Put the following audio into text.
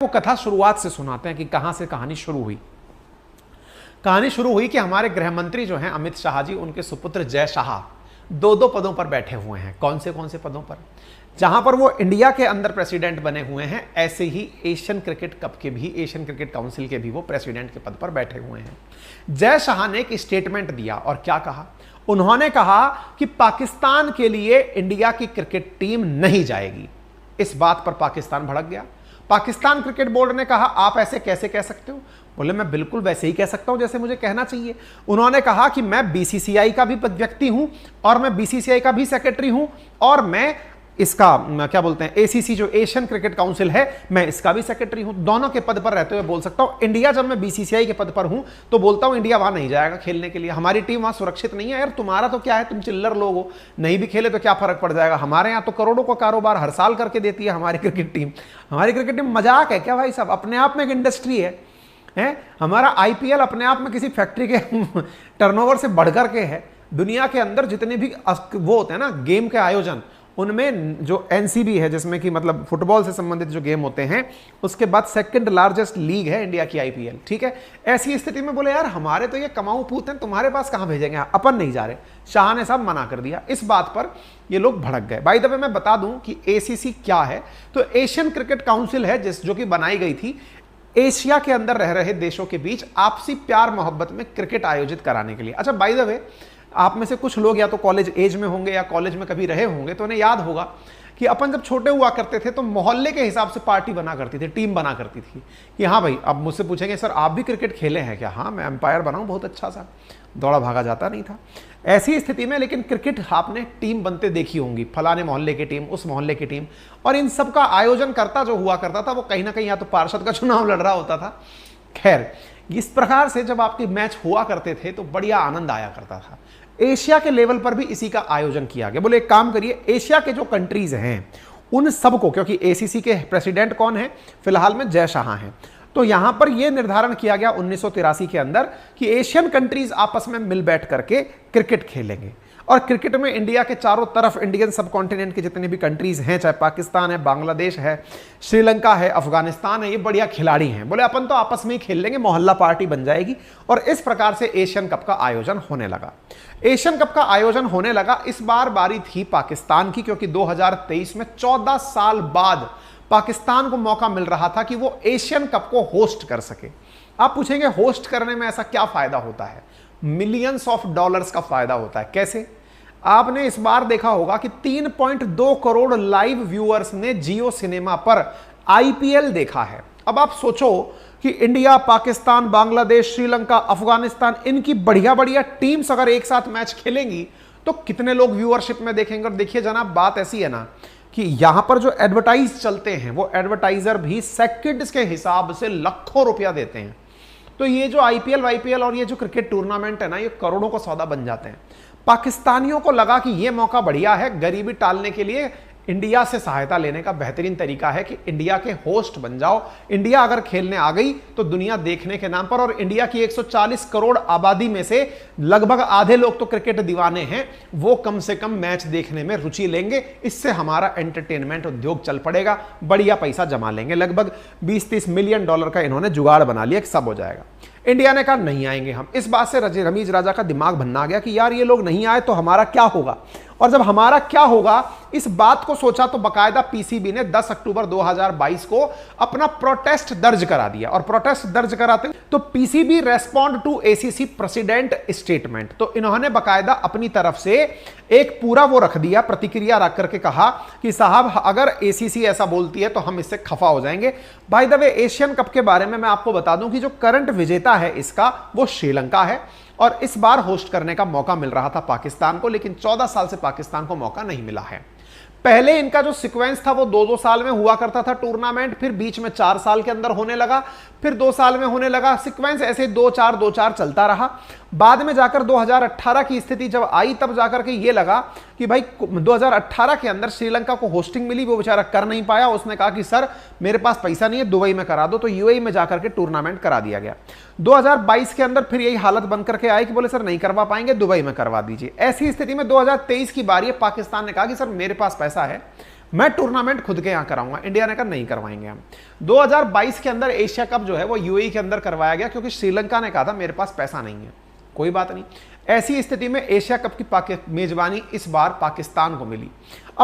आपको कथा शुरुआत से सुनाते हैं कि कहां से कहानी शुरू हुई। कहानी शुरू हुई कि हमारे गृह मंत्री जो हैं अमित शाह जी, उनके सुपुत्र जय शाह दो पदों पर बैठे हुए हैं। कौन से पदों पर? जहां पर वो इंडिया के अंदर प्रेसिडेंट बने हुए हैं, ऐसे ही एशियन क्रिकेट कप के भी, एशियन क्रिकेट काउंसिल के भी वो प्रेसिडेंट के पद पर बैठे हुए हैं। जय शाह ने एक स्टेटमेंट दिया और क्या कहा? उन्होंने कहा कि पाकिस्तान के लिए इंडिया की क्रिकेट टीम नहीं जाएगी। इस बात पर पाकिस्तान भड़क गया। पाकिस्तान क्रिकेट बोर्ड ने कहा आप ऐसे कैसे कह सकते हो? बोले मैं बिल्कुल वैसे ही कह सकता हूं जैसे मुझे कहना चाहिए। उन्होंने कहा कि मैं बीसीसीआई का भी व्यक्ति हूं और मैं बीसीसीआई का भी सेक्रेटरी हूं और मैं इसका क्या बोलते हैं, एसीसी जो एशियन क्रिकेट काउंसिल है, मैं इसका भी सेक्रेटरी हूं। दोनों के पद पर रहते हुए बोल सकता हूं। इंडिया जब मैं बीसीसीआई के पद पर हूं तो बोलता हूं इंडिया वहां नहीं जाएगा खेलने के लिए, हमारी टीम वहां सुरक्षित नहीं है। यार तुम्हारा तो क्या है, तुम चिल्लर लोग हो, नहीं भी खेले तो क्या फर्क पड़ जाएगा? हमारे यहाँ तो करोड़ों का कारोबार हर साल करके देती है हमारी क्रिकेट टीम। हमारी क्रिकेट टीम मजाक है क्या भाई साहब? अपने आप में एक इंडस्ट्री है। हमारा आईपीएल अपने आप में किसी फैक्ट्री के टर्नओवर से बढ़कर के है। दुनिया के अंदर जितने भी वो होते हैं ना गेम के आयोजन, उनमें जो एनसीबी है, जिसमें कि मतलब फुटबॉल से संबंधित जो गेम होते हैं, उसके बाद सेकंड लार्जेस्ट लीग है इंडिया की आईपीएल। ठीक है, ऐसी स्थिति में बोले यार हमारे तो ये कमाऊ पूत हैं, तुम्हारे पास कहां भेजेंगे, अपन नहीं जा रहे। शाह ने साहब मना कर दिया। इस बात पर ये लोग भड़क गए। बाय द वे मैं बता दूं कि एसीसी क्या है, तो एशियन क्रिकेट काउंसिल है जो कि बनाई गई थी एशिया के अंदर रह रहे देशों के बीच आपसी प्यार मोहब्बत में क्रिकेट आयोजित कराने के लिए। अच्छा बाय द वे, आप में से कुछ लोग या तो कॉलेज एज में होंगे या कॉलेज में कभी रहे होंगे, तो उन्हें याद होगा कि अपन जब छोटे हुआ करते थे तो मोहल्ले के हिसाब से पार्टी बना करती थी, टीम बना करती थी कि हाँ भाई, अब मुझसे पूछेंगे सर आप भी क्रिकेट खेले हैं क्या? हाँ मैं एम्पायर बना हूं बहुत अच्छा सा, दौड़ा भागा जाता नहीं था। ऐसी स्थिति में लेकिन क्रिकेट आपने टीम बनते देखी होंगी, फलाने मोहल्ले की टीम, उस मोहल्ले की टीम, और इन सब का आयोजन करता जो हुआ करता था वो कहीं ना कहीं या तो पार्षद का चुनाव लड़ रहा होता था। खैर, इस प्रकार से जब आपके मैच हुआ करते थे तो बढ़िया आनंद आया करता था। एशिया के लेवल पर भी इसी का आयोजन किया गया। बोले एक काम करिए, एशिया के जो कंट्रीज हैं उन सबको, क्योंकि एसीसी के प्रेसिडेंट कौन है फिलहाल में, जय शाह हैं, तो यहां पर यह निर्धारण किया गया 1983 के अंदर कि एशियन कंट्रीज आपस में मिल बैठ करके क्रिकेट खेलेंगे। और क्रिकेट में इंडिया के चारों तरफ, इंडियन सब कॉन्टिनेंट के जितने भी कंट्रीज हैं, चाहे पाकिस्तान है, बांग्लादेश है, श्रीलंका है, अफगानिस्तान है, ये बढ़िया खिलाड़ी हैं। बोले अपन तो आपस में ही खेल लेंगे, मोहल्ला पार्टी बन जाएगी। और इस प्रकार से एशियन कप का आयोजन होने लगा। एशियन कप का आयोजन होने लगा। इस बार बारी थी पाकिस्तान की, क्योंकि 2023 में 14 साल बाद पाकिस्तान को मौका मिल रहा था कि वो एशियन कप को होस्ट कर सके। आप पूछेंगे होस्ट करने में ऐसा क्या फायदा होता है? मिलियंस ऑफ डॉलर्स का फायदा होता है। कैसे? आपने इस बार देखा होगा कि 3.2 करोड़ लाइव व्यूअर्स ने जियो सिनेमा पर आईपीएल देखा है। अब आप सोचो कि इंडिया, पाकिस्तान, बांग्लादेश, श्रीलंका, अफगानिस्तान, इनकी बढ़िया बढ़िया टीम्स अगर एक साथ मैच खेलेंगी तो कितने लोग व्यूअरशिप में देखेंगे। और देखिए जनाब, बात ऐसी है ना कि यहां पर जो एडवर्टाइज चलते हैं वो एडवर्टाइजर भी सेकंड्स के हिसाब से लाखों रुपया देते हैं। तो ये जो आईपीएल और ये जो क्रिकेट टूर्नामेंट है ना, ये करोड़ों का सौदा बन जाते हैं। पाकिस्तानियों को लगा कि ये मौका बढ़िया है, गरीबी टालने के लिए इंडिया से सहायता लेने का बेहतरीन तरीका है कि इंडिया के होस्ट बन जाओ। इंडिया अगर खेलने आ गई तो दुनिया देखने के नाम पर, और इंडिया की 140 करोड़ आबादी में से लगभग आधे लोग तो क्रिकेट दीवाने हैं, वो कम से कम मैच देखने में रुचि लेंगे। इससे हमारा एंटरटेनमेंट उद्योग चल पड़ेगा, बढ़िया पैसा जमा लेंगे। लगभग 20-30 मिलियन डॉलर का इन्होंने जुगाड़ बना लिया कि सब हो जाएगा। इंडिया ने कहा नहीं आएंगे हम। इस बात से रमीज राजा का दिमाग भन्ना गया कि यार ये लोग नहीं आए तो हमारा क्या होगा। और जब हमारा क्या होगा इस बात को सोचा तो बकायदा पीसीबी ने 10 अक्टूबर 2022 को अपना प्रोटेस्ट दर्ज करा दिया। और प्रोटेस्ट दर्ज कराते तो PCB respond to ACC president statement, तो इन्होंने बकायदा अपनी तरफ से एक पूरा वो रख दिया, प्रतिक्रिया रख करके कहा कि साहब अगर एसीसी ऐसा बोलती है तो हम इससे खफा हो जाएंगे। By the way, Asian cup के बारे में मैं आपको बता दूं कि जो करंट विजेता है इसका वो श्रीलंका है, और इस बार होस्ट करने का मौका मिल रहा था पाकिस्तान को, लेकिन 14 साल से पाकिस्तान को मौका नहीं मिला है। पहले इनका जो सीक्वेंस था वो 2-2 साल में हुआ करता था टूर्नामेंट, फिर बीच में 4 साल के अंदर होने लगा, फिर 2 साल में होने लगा। सीक्वेंस ऐसे 2-4 चलता रहा। बाद में जाकर 2018 की स्थिति जब आई तब जाकर के ये लगा कि भाई 2018 के अंदर श्रीलंका को होस्टिंग मिली, वो बेचारा कर नहीं पाया। उसने कहा कि सर मेरे पास पैसा नहीं है, दुबई में करा दो, तो यूएई में जाकर के टूर्नामेंट करा दिया गया। 2022 के अंदर फिर यही हालत बन करके आई कि बोले सर नहीं करवा पाएंगे, दुबई में करवा दीजिए। ऐसी स्थिति में 2023 की बारी है, पाकिस्तान ने कहा कि सर मेरे पास पैसा है, मैं टूर्नामेंट खुद के यहां कराऊंगा। इंडिया ने कहा नहीं करवाएंगे हम। 2022 के अंदर एशिया कप जो है वो यूएई के अंदर करवाया गया, क्योंकि श्रीलंका ने कहा था मेरे पास पैसा नहीं है। कोई बात नहीं, ऐसी स्थिति में एशिया कप की मेजबानी इस बार पाकिस्तान को मिली। अब